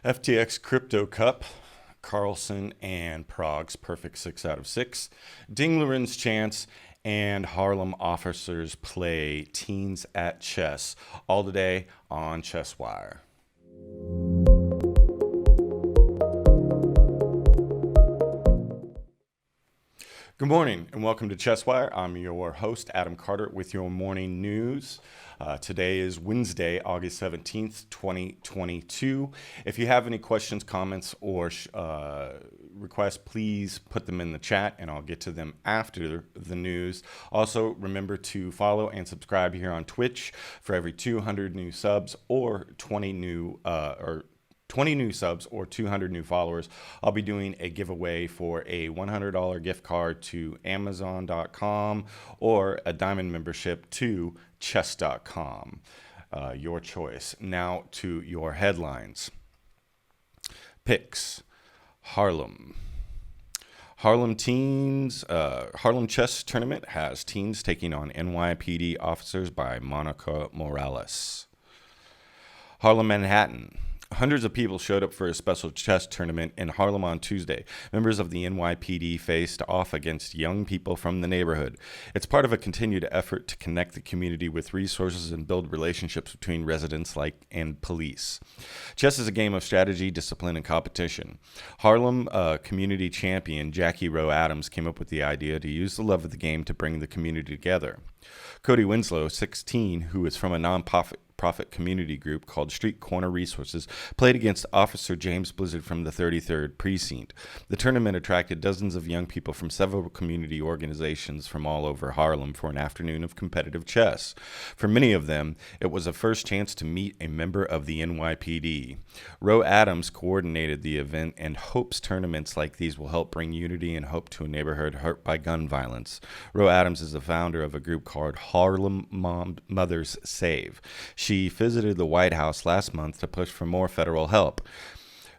FTX Crypto Cup, Carlsen and Prag's perfect 6 out of 6, Liren's chance, and Harlem officers play teens at chess. All today on ChessWire. Good morning and welcome to ChessWire. I'm your host, Adam Carter, with your morning news. Today is Wednesday, August 17th, 2022. If you have any questions, comments, or requests, please put them in the chat and I'll get to them after the news. Also, remember to follow and subscribe here on Twitch. For every 200 new subs or 20 new subs or 200 new followers, I'll be doing a giveaway for a $100 gift card to Amazon.com or a diamond membership to chess.com. Your choice. Now to your headlines. Picks. Harlem. Harlem chess tournament has teens taking on NYPD officers by Monica Morales. Harlem, Manhattan. Hundreds of people showed up for a special chess tournament in Harlem on Tuesday. Members of the NYPD faced off against young people from the neighborhood. It's part of a continued effort to connect the community with resources and build relationships between residents and police. Chess is a game of strategy, discipline, and competition. Harlem community champion Jackie Rowe Adams came up with the idea to use the love of the game to bring the community together. Cody Winslow, 16, who is from a nonprofit community group called Street Corner Resources, played against Officer James Blizzard from the 33rd Precinct. The tournament attracted dozens of young people from several community organizations from all over Harlem for an afternoon of competitive chess. For many of them, it was a first chance to meet a member of the NYPD. Roe Adams coordinated the event and hopes tournaments like these will help bring unity and hope to a neighborhood hurt by gun violence. Roe Adams is the founder of a group called Harlem Mothers Save. She visited the White House last month to push for more federal help.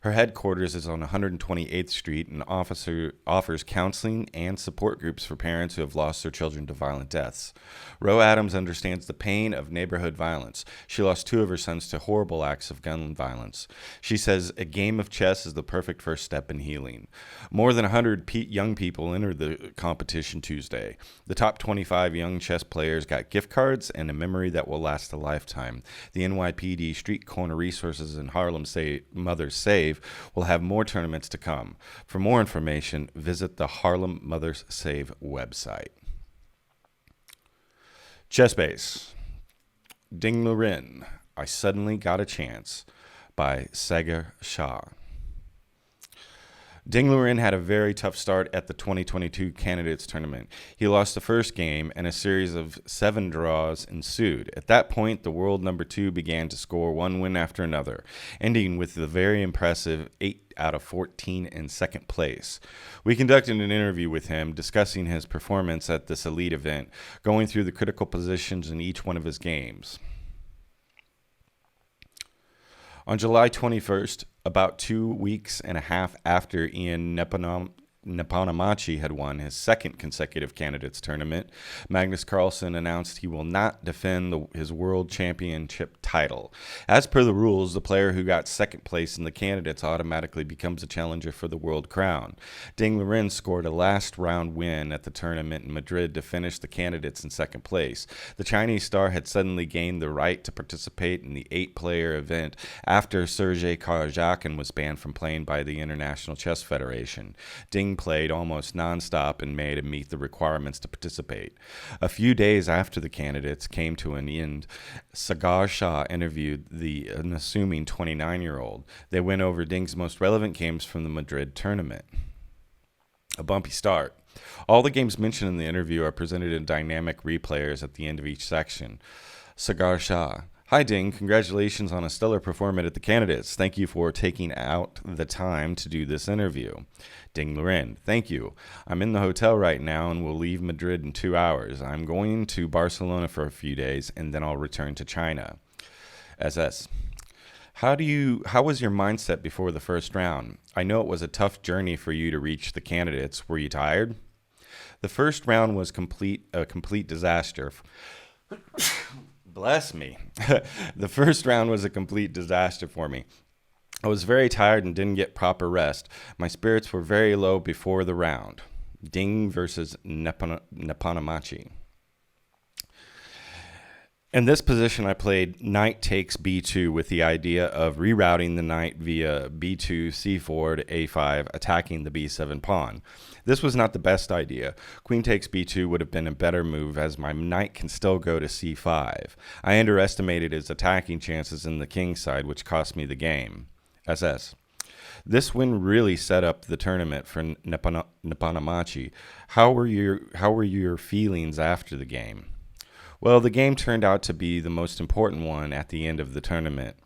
Her headquarters is on 128th Street and offers counseling and support groups for parents who have lost their children to violent deaths. Roe Adams understands the pain of neighborhood violence. She lost 2 of her sons to horrible acts of gun violence. She says a game of chess is the perfect first step in healing. More than 100 young people entered the competition Tuesday. The top 25 young chess players got gift cards and a memory that will last a lifetime. The NYPD Street Corner Resources and Harlem Mothers Save will have more tournaments to come. For more information, visit the Harlem Mothers Save website. ChessBase. Liren, I Suddenly Got a Chance by Sagar Shah. Liren had a very tough start at the 2022 Candidates Tournament. He lost the first game, and a series of 7 draws ensued. At that point, the world number 2 began to score one win after another, ending with the very impressive 8 out of 14 in second place. We conducted an interview with him discussing his performance at this elite event, going through the critical positions in each one of his games. On July 21st, about 2 weeks and a half after Ian Nepomniachtchi had won his second consecutive candidates tournament, Magnus Carlsen announced he will not defend his world championship title. As per the rules, the player who got second place in the candidates automatically becomes a challenger for the world crown. Liren scored a last round win at the tournament in Madrid to finish the candidates in second place. The Chinese star had suddenly gained the right to participate in the 8-player event after Sergei Karjakin was banned from playing by the International Chess Federation. Ding played almost nonstop and made him meet the requirements to participate. A few days after the candidates came to an end, Sagar Shah interviewed the unassuming 29-year-old. They went over Ding's most relevant games from the Madrid tournament. A bumpy start. All the games mentioned in the interview are presented in dynamic replayers at the end of each section. Sagar Shah. Hi, Ding. Congratulations on a stellar performance at the candidates. Thank you for taking out the time to do this interview. Liren, thank you. I'm in the hotel right now and will leave Madrid in 2 hours. I'm going to Barcelona for a few days and then I'll return to China. SS. How was your mindset before the first round? I know it was a tough journey for you to reach the candidates. Were you tired? The first round was a complete disaster. Bless me. The first round was a complete disaster for me. I was very tired and didn't get proper rest. My spirits were very low before the round. Ding versus Nepanamachi. In this position, I played knight takes b2 with the idea of rerouting the knight via b2, c4 to a5, attacking the b7 pawn. This was not the best idea. Queen takes b2 would have been a better move, as my knight can still go to c5. I underestimated his attacking chances in the king side, which cost me the game. SS. This win really set up the tournament for Nepanamachi. How were your feelings after the game? Well, the game turned out to be the most important one at the end of the tournament.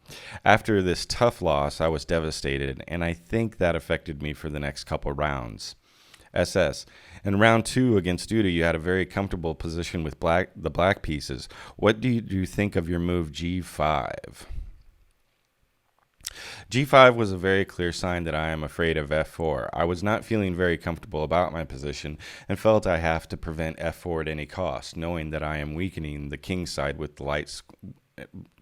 After this tough loss, I was devastated, and I think that affected me for the next couple rounds. SS. In round 2 against Duda, you had a very comfortable position with the black pieces. What do you think of your move g5? G5 was a very clear sign that I am afraid of f4. I was not feeling very comfortable about my position and felt I have to prevent f4 at any cost, knowing that I am weakening the king side with the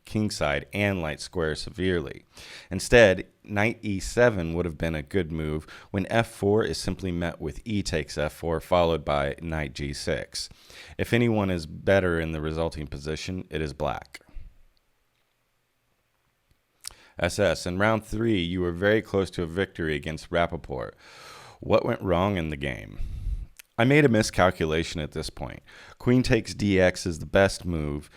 king side and light square severely. Instead, knight e7 would have been a good move when f4 is simply met with e takes f4 followed by knight g6. If anyone is better in the resulting position, it is black. SS. In round 3, you were very close to a victory against Rappaport. What went wrong in the game? I made a miscalculation at this point. Queen takes dx is the best move.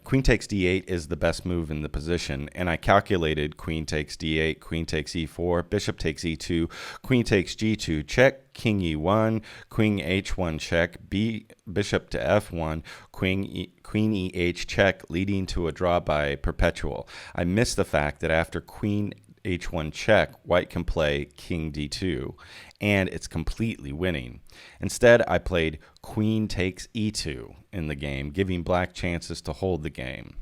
Queen takes d8 is the best move in the position, and I calculated queen takes d8, queen takes e4, bishop takes e2, queen takes g2, check, king e1, queen h1 check, bishop to f1, queen eh check, leading to a draw by perpetual. I missed the fact that after queen h1 check, white can play king d2, and it's completely winning. Instead, I played queen takes e2 in the game, giving black chances to hold the game.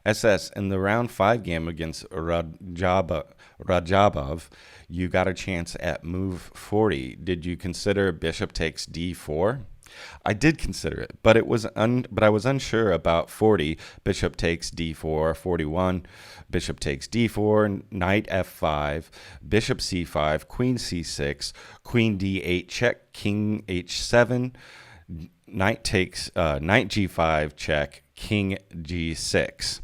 SS. In the round 5 game against Rajabov, you got a chance at move 40. Did you consider bishop takes d4? I did consider it, but I was unsure about 40. Bishop takes d4, 41. Bishop takes d4, knight f5, bishop c5, queen c6, queen d8 check, king h7, knight g5 check, king g6.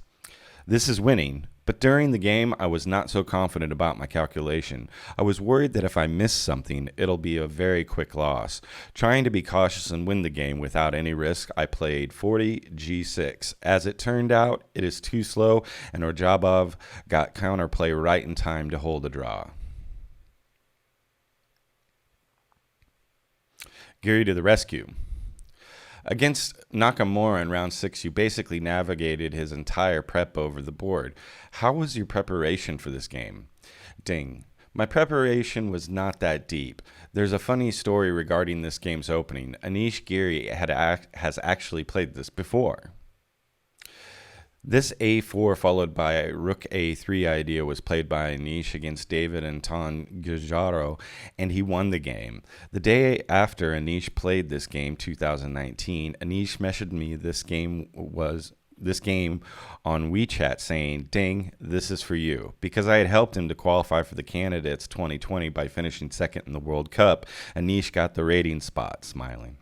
This is winning. But during the game, I was not so confident about my calculation. I was worried that if I miss something, it'll be a very quick loss. Trying to be cautious and win the game without any risk, I played 40 g6. As it turned out, it is too slow, and Rajabov got counterplay right in time to hold a draw. Giri to the rescue. Against Nakamura in round 6, you basically navigated his entire prep over the board. How was your preparation for this game? Ding. My preparation was not that deep. There's a funny story regarding this game's opening. Anish Giri has actually played this before. This a4 followed by rook a3 idea was played by Anish against David Anton Gujarro, and he won the game. The day after Anish played this game, 2019, Anish messaged me this game on WeChat saying, "Ding, this is for you." Because I had helped him to qualify for the Candidates 2020 by finishing second in the World Cup, Anish got the rating spot, smiling.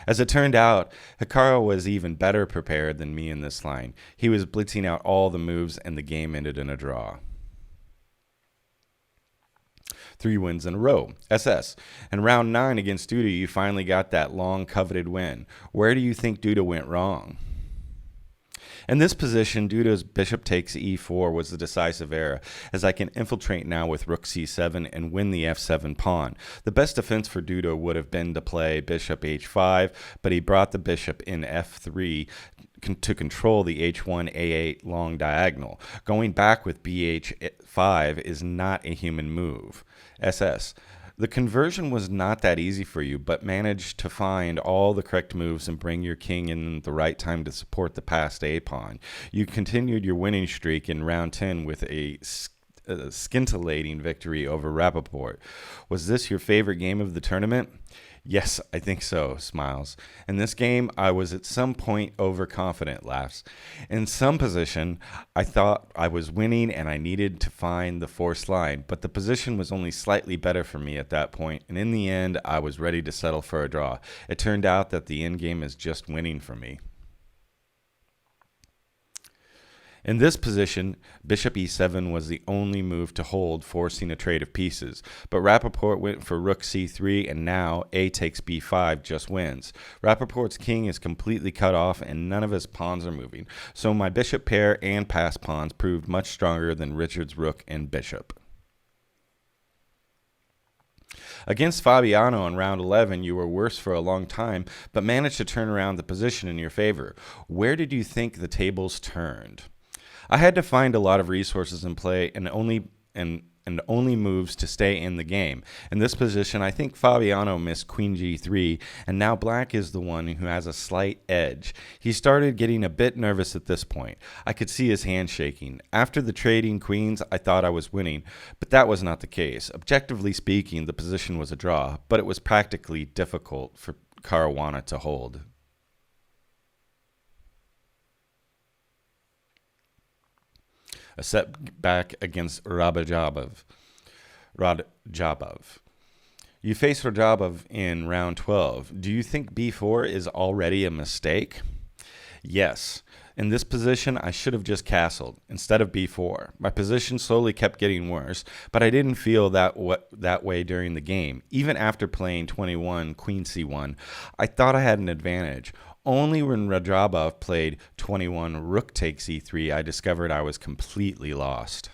As it turned out, Hikaru was even better prepared than me in this line. He was blitzing out all the moves, and the game ended in a draw. 3 wins in a row. SS. In round 9 against Duda, you finally got that long-coveted win. Where do you think Duda went wrong? In this position, Duda's bishop takes e4 was the decisive error, as I can infiltrate now with rook c7 and win the f7 pawn. The best defense for Duda would have been to play bishop h5, but he brought the bishop in f3 to control the h1 a8 long diagonal. Going back with bh5 is not a human move. SS. The conversion was not that easy for you, but managed to find all the correct moves and bring your king in at the right time to support the passed a-pawn. You continued your winning streak in round 10 with a scintillating victory over Rappaport. Was this your favorite game of the tournament? Yes, I think so, smiles. In this game, I was at some point overconfident, laughs. In some position, I thought I was winning and I needed to find the forced line, but the position was only slightly better for me at that point, and in the end, I was ready to settle for a draw. It turned out that the end game is just winning for me. In this position, bishop e7 was the only move to hold, forcing a trade of pieces. But Rappaport went for rook c3, and now a takes b5 just wins. Rappaport's king is completely cut off, and none of his pawns are moving. So my bishop pair and pass pawns proved much stronger than Richard's rook and bishop. Against Fabiano in round 11, you were worse for a long time, but managed to turn around the position in your favor. Where did you think the tables turned? I had to find a lot of resources in play and only moves to stay in the game. In this position, I think Fabiano missed queen g3, and now black is the one who has a slight edge. He started getting a bit nervous at this point. I could see his hand shaking. After the trading queens, I thought I was winning, but that was not the case. Objectively speaking, the position was a draw, but it was practically difficult for Caruana to hold. A setback against Radjabov. You face Radjabov in round 12. Do you think b4 is already a mistake? Yes. In this position, I should have just castled instead of b4. My position slowly kept getting worse, but I didn't feel that way during the game. Even after playing 21, queen c1, I thought I had an advantage. Only when Radjabov played 21 rook takes e3, I discovered I was completely lost.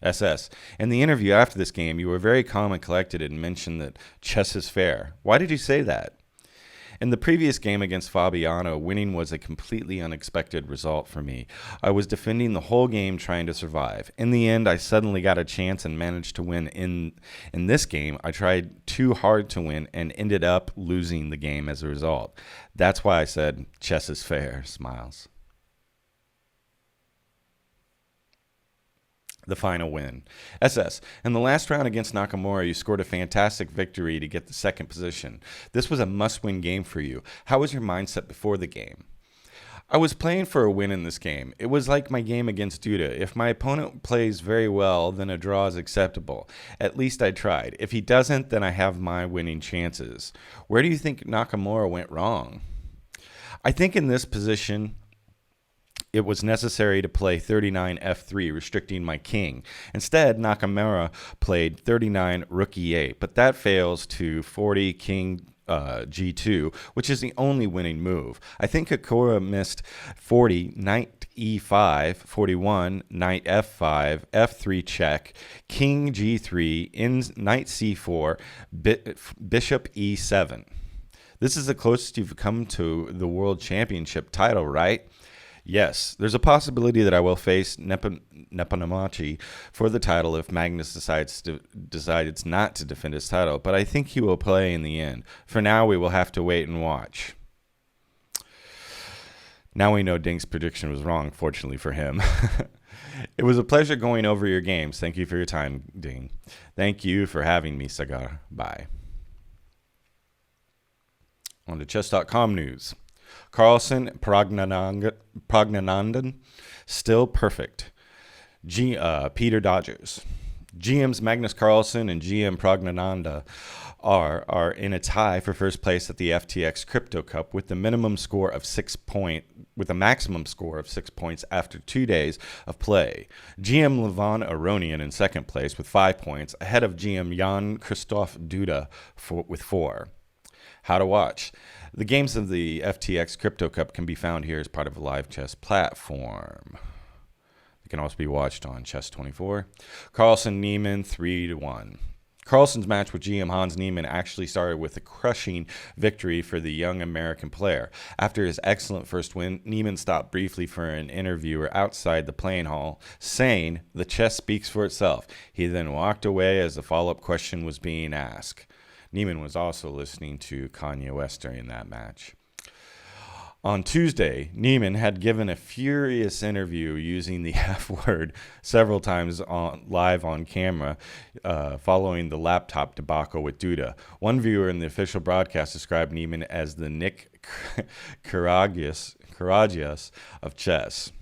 SS. In the interview after this game, you were very calm and collected and mentioned that chess is fair. Why did you say that? In the previous game against Fabiano, winning was a completely unexpected result for me. I was defending the whole game trying to survive. In the end, I suddenly got a chance and managed to win. In this game, I tried too hard to win and ended up losing the game as a result. That's why I said chess is fair, smiles. The final win. SS. In the last round against Nakamura, you scored a fantastic victory to get the second position. This was a must-win game for you. How was your mindset before the game? I was playing for a win in this game. It was like my game against Duda. If my opponent plays very well, then a draw is acceptable. At least I tried. If he doesn't, then I have my winning chances. Where do you think Nakamura went wrong? I think in this position, it was necessary to play 39 f3, restricting my king. Instead, Nakamura played 39 rook e8, but that fails to 40 king g2, which is the only winning move. I think Akura missed 40 knight e5, 41 knight f5, f3 check, king g3, knight c4, bishop e7. This is the closest you've come to the world championship title, right? Yes, there's a possibility that I will face Nepomucci for the title if Magnus decides not to defend his title, but I think he will play in the end. For now, we will have to wait and watch. Now we know Ding's prediction was wrong, fortunately for him. It was a pleasure going over your games. Thank you for your time, Ding. Thank you for having me, Sagar. Bye. On to chess.com news. Carlsen and Prag still perfect. Peter Dodgers. GM's Magnus Carlsen and GM Pragnananda are in a tie for first place at the FTX Crypto Cup with a maximum score of 6 points after 2 days of play. GM Levon Aronian in second place with 5 points, ahead of GM Jan Christoph Duda with 4. How to watch. The games of the FTX Crypto Cup can be found here as part of a live chess platform. They can also be watched on Chess24. Carlsen Niemann 3-1. Carlsen's match with GM Hans Niemann actually started with a crushing victory for the young American player. After his excellent first win, Niemann stopped briefly for an interviewer outside the playing hall, saying, "The chess speaks for itself." He then walked away as the follow-up question was being asked. Niemann was also listening to Kanye West during that match. On Tuesday, Neiman had given a furious interview using the F word several times live on camera following the laptop debacle with Duda. One viewer in the official broadcast described Neiman as the Nick Kyrgios of chess.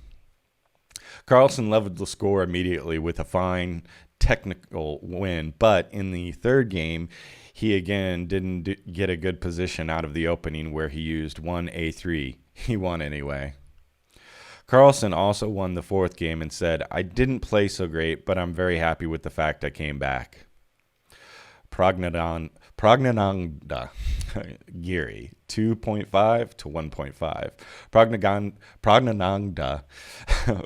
Carlsen leveled the score immediately with a fine technical win, but in the third game, he again didn't get a good position out of the opening where he used 1a3. He won anyway. Carlsen also won the fourth game and said, "I didn't play so great, but I'm very happy with the fact I came back." Pragnananda Giri, 2.5 to 1.5. Pragnananda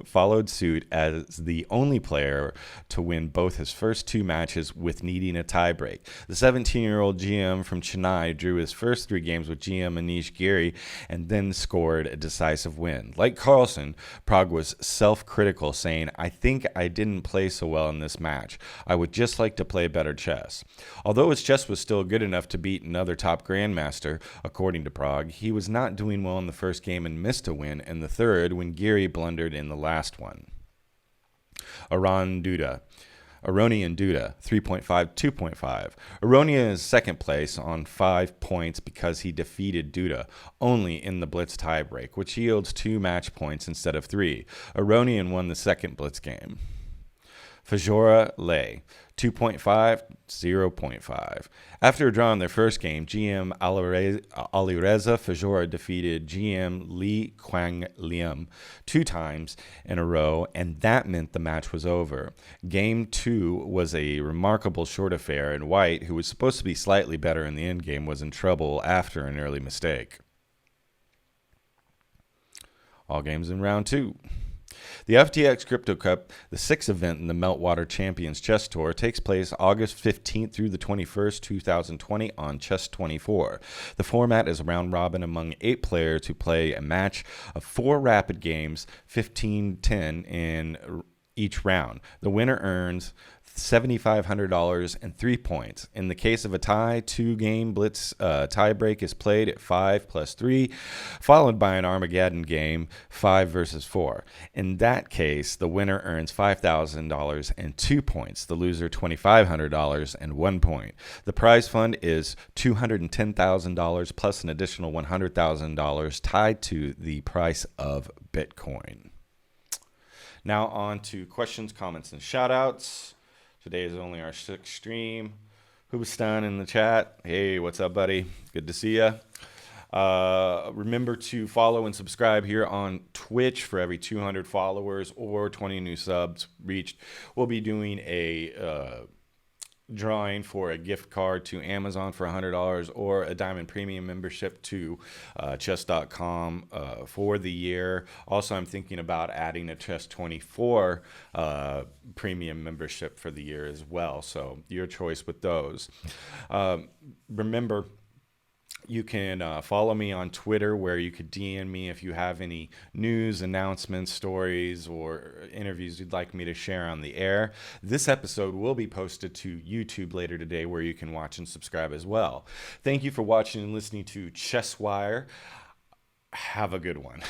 followed suit as the only player to win both his first two matches with needing a tiebreak. The 17-year-old GM from Chennai drew his first three games with GM Anish Giri and then scored a decisive win. Like Carlsen, Prag was self-critical, saying, "I think I didn't play so well in this match. I would just like to play better chess." Although his chess was still good enough to beat another top grandmaster, according to Prag, he was not doing well in the first game and missed a win in the third when Giri blundered in the last one. Aronian Duda, 3.5, 2.5. Aronian is second place on 5 points because he defeated Duda only in the Blitz tiebreak, which yields 2 match points instead of 3. Aronian won the second Blitz game. Fajora Lay, 2.5, 0.5. After a draw in their first game, GM Alireza Fajora defeated GM Li Kwang Liam 2 times in a row, and that meant the match was over. Game 2 was a remarkable short affair, and White, who was supposed to be slightly better in the endgame, was in trouble after an early mistake. All games in round 2. The FTX Crypto Cup, the 6th event in the Meltwater Champions Chess Tour, takes place August 15th through the 21st, 2020 on Chess24. The format is a round robin among 8 players who play a match of 4 rapid games, 15-10 in each round. The winner earns $7,500 and 3 points. In the case of a tie, 2-game Blitz tiebreak is played at 5 plus 3, followed by an Armageddon game, 5 versus 4. In that case, the winner earns $5,000 and 2 points. The loser, $2,500 and 1 point. The prize fund is $210,000 plus an additional $100,000 tied to the price of Bitcoin. Now on to questions, comments, and shout-outs. Today is only our 6th stream. Hubastan in the chat. Hey, what's up, buddy? Good to see ya. Remember to follow and subscribe here on Twitch for every 200 followers or 20 new subs reached. We'll be doing a drawing for a gift card to Amazon for $100 or a Diamond Premium membership to chess.com for the year. Also, I'm thinking about adding a Chess24 premium membership for the year as well. So your choice with those. Remember, you can follow me on Twitter, where you could DM me if you have any news, announcements, stories, or interviews you'd like me to share on the air. This episode will be posted to YouTube later today, where you can watch and subscribe as well. Thank you for watching and listening to ChessWire. Have a good one.